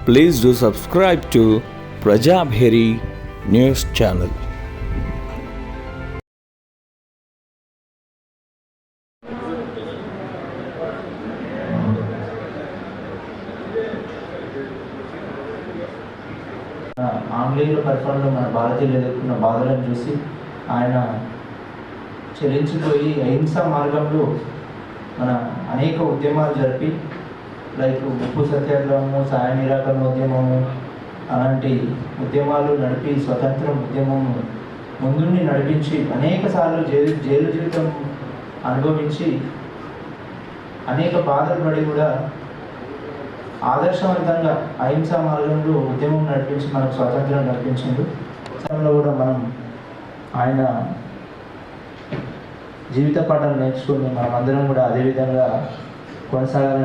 Please do subscribe to Prajabheri News Channel. ఆంగ్లేయుల పరిపాలనలో మన భారతీయులు ఎదుర్కొన్న బాధలను చూసి ఆయన చెలించిపోయి అహింసా మార్గంలో మన అనేక ఉద్యమాలు జరిపి లైక్ ఉప్పు సత్యాగ్రహము, సాయ నిరాకరణ ఉద్యమము అలాంటి ఉద్యమాలు నడిపి స్వతంత్రం ఉద్యమము ముందుండి నడిపించి అనేక సార్లు జైలు జీవితం అనుభవించి అనేక బాధలు పడి కూడా ఆదర్శవంతంగా అహింసా మార్గంలో ఉద్యమం నడిపించి మనకు స్వాతంత్రం నడిపించింది. సమయంలో కూడా మనం ఆయన జీవిత పాఠాలు నేర్చుకుని మనం అందరం కూడా అదేవిధంగా కొనసాగాలని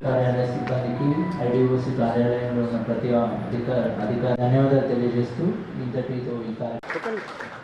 కార్యాలయ సిబ్బందికి, ఐడిఓసి కార్యాలయంలో ఉన్న ప్రతి అధికారి ధన్యవాదాలు తెలియజేస్తూ ఇంతటితో ఈ కార్యక్రమం